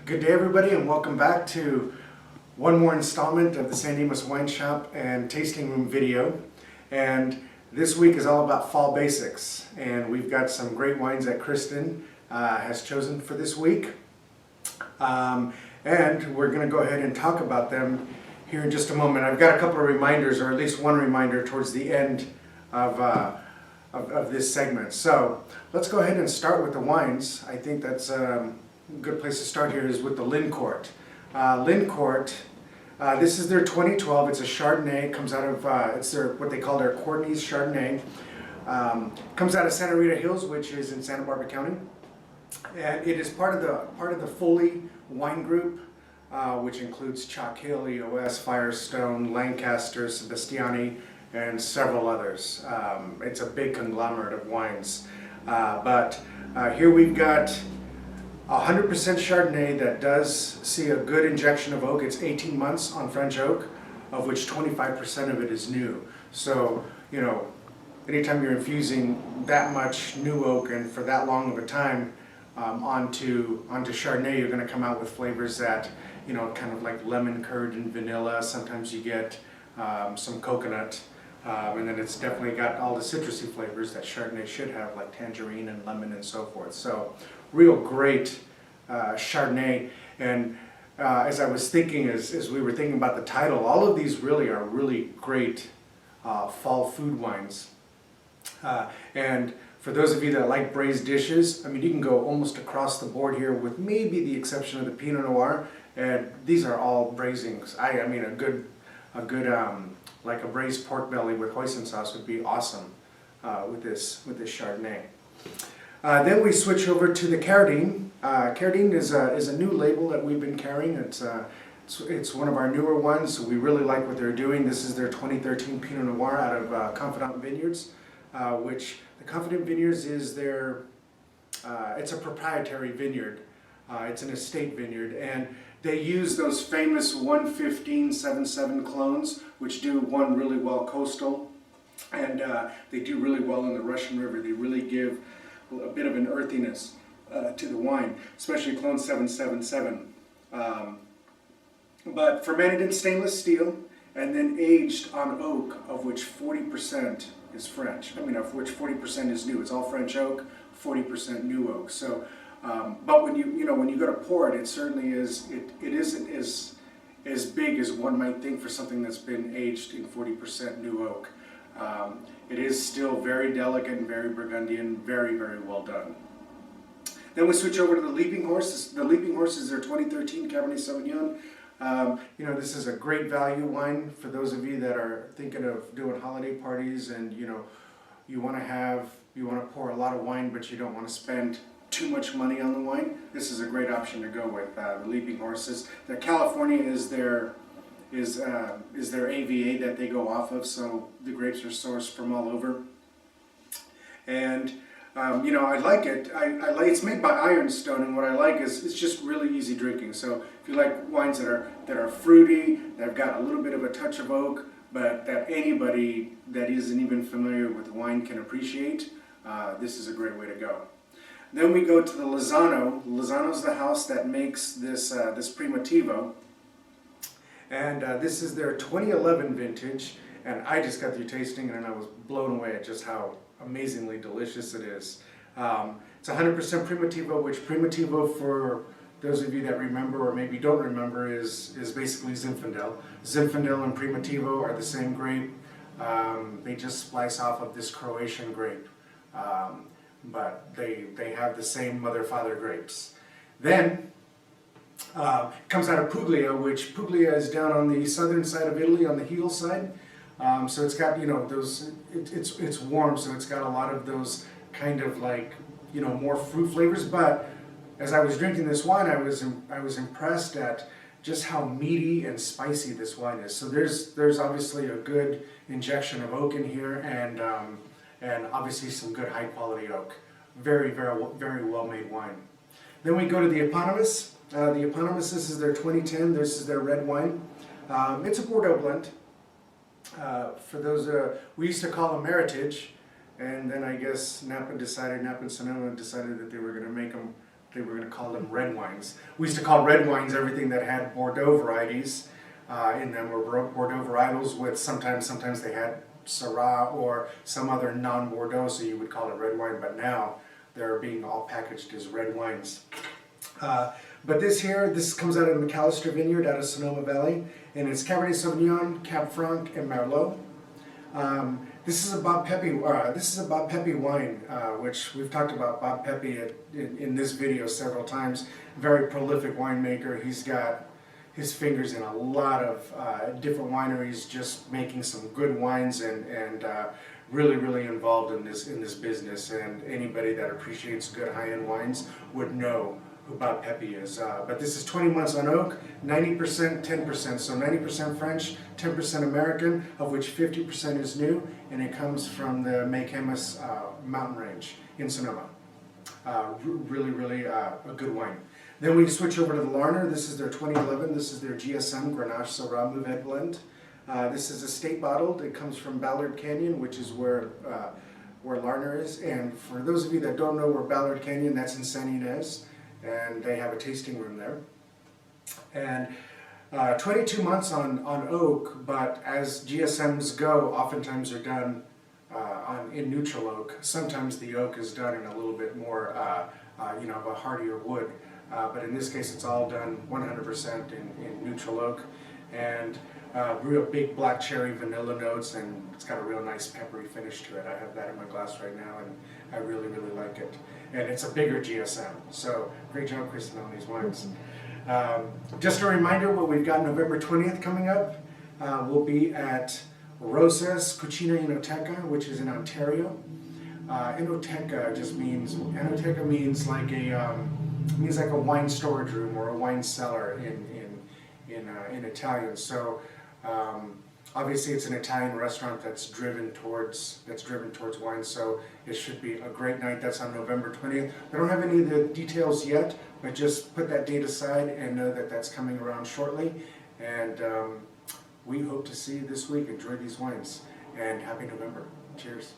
Good day, everybody, and welcome back to one more installment of the Dimas Wine Shop and Tasting Room video. And this week is all about fall basics, and we've got some great wines that Kristen has chosen for this week. And we're going to go ahead and talk about them here in just a moment. I've got a couple of reminders, or at least one reminder towards the end of this segment. So let's go ahead and start with the wines. I think that's a good place to start here is with the Lincourt. Lincourt, this is their 2012. It's a Chardonnay. It comes out of it's their what they call their Courtney's Chardonnay. Comes out of Santa Rita Hills, which is in Santa Barbara County, and it is part of the Foley wine group, which includes Chalk Hill, EOS, Firestone, Lancaster, Sebastiani, and several others. It's a big conglomerate of wines, but here we've got 100% Chardonnay that does see a good injection of oak. It's 18 months on French oak, of which 25% of it is new. So, you know, anytime you're infusing that much new oak and for that long of a time onto Chardonnay, you're going to come out with flavors that, you know, kind of like lemon curd and vanilla. Sometimes you get some coconut, and then it's definitely got all the citrusy flavors that Chardonnay should have, like tangerine and lemon and so forth. So real great Chardonnay. And as I was thinking, as we were thinking about the title, all of these really are really great fall food wines. And for those of you that like braised dishes, I mean, you can go almost across the board here with maybe the exception of the Pinot Noir, and these are all braisings. I mean, a good like a braised pork belly with hoisin sauce would be awesome with this Chardonnay. Then we switch over to the Cardin. Cardin is a new label that we've been carrying. It's one of our newer ones, so we really like what they're doing. This is their 2013 Pinot Noir out of Confidant Vineyards, which the Confidant Vineyards is it's a proprietary vineyard. It's an estate vineyard, and they use those famous 115-77 clones, which do one really well coastal, and they do really well in the Russian River. They really give a bit of an earthiness to the wine, especially clone 777. But fermented in stainless steel and then aged on oak, of which 40% is French. I mean, of which 40% is new. It's all French oak, 40% new oak. So, but when you go to pour it, it certainly is. It isn't as big as one might think for something that's been aged in 40% new oak. It is still very delicate and very Burgundian, very, very well done. Then we switch over to the Leaping Horse. The Leaping Horse is their 2013 Cabernet Sauvignon. You know, this is a great value wine for those of you that are thinking of doing holiday parties, and you know, you want to pour a lot of wine, but you don't want to spend too much money on the wine. This is a great option to go with. The Leaping Horses. The California is their AVA that they go off of, so the grapes are sourced from all over. And you know, I like it. It's made by Ironstone, and what I like is it's just really easy drinking. So if you like wines that are fruity, that've got a little bit of a touch of oak, but that anybody that isn't even familiar with wine can appreciate, this is a great way to go. Then we go to the Lozano. Lozano's the house that makes this Primitivo. And this is their 2011 vintage, and I just got through tasting it and I was blown away at just how amazingly delicious it is. It's 100% Primitivo, which Primitivo, for those of you that remember or maybe don't remember, is basically Zinfandel. Zinfandel and Primitivo are the same grape. They just splice off of this Croatian grape, but they have the same mother-father grapes. Then comes out of Puglia, which Puglia is down on the southern side of Italy, on the heel side. So it's got, you know, those. It's warm, so it's got a lot of those kind of like, you know, more fruit flavors. But as I was drinking this wine, I was impressed at just how meaty and spicy this wine is. So there's obviously a good injection of oak in here, and obviously some good high quality oak. Very, very, very well made wine. Then we go to the Eponymous. The Eponymous, this is their 2010. This is their red wine. It's a Bordeaux blend. For those, we used to call them Meritage, and then I guess Napa and Sonoma decided that they were going to make them they were going to call them red wines. We used to call red wines everything that had Bordeaux varieties in them, or Bordeaux varietals with sometimes they had Syrah or some other non-Bordeaux, so you would call it red wine, but now they're being all packaged as red wines. But this comes out of McAllister Vineyard out of Sonoma Valley, and it's Cabernet Sauvignon, Cab Franc, and Merlot. This is a Bob Pepe wine, which we've talked about Bob Pepe in this video several times. Very prolific winemaker. He's got his fingers in a lot of different wineries, just making some good wines, and really involved in this business. And anybody that appreciates good high-end wines would know who Bob Pepe is. But this is 20 months on oak, 90%, 10%. So 90% French, 10% American, of which 50% is new, and it comes from the Mequemas mountain range in Sonoma. Really a good wine. Then we switch over to the Larner. This is their 2011. This is their GSM Grenache Syrah Mourvèdre blend. This is estate bottled. It comes from Ballard Canyon, which is where Larner is. And for those of you that don't know where Ballard Canyon, that's in San Ynez, and they have a tasting room there. And 22 months on oak, but as GSMs go, oftentimes they're done in neutral oak. Sometimes the oak is done in a little bit more, of a hardier wood. But in this case, it's all done 100% in neutral oak, and real big black cherry vanilla notes, and it's got a real nice peppery finish to it. I have that in my glass right now, and I really like it. And it's a bigger GSM, so great job, Kristen, on these wines. Just a reminder, what we've got November 20th coming up. We'll be at Rosa's Cucina Enoteca, which is in Ontario. Enoteca means like a wine storage room or a wine cellar in Italian. So obviously it's an Italian restaurant that's driven towards wine. So it should be a great night. That's on November 20th. I don't have any of the details yet, but just put that date aside and know that that's coming around shortly. And we hope to see you this week. Enjoy these wines, and happy November. Cheers.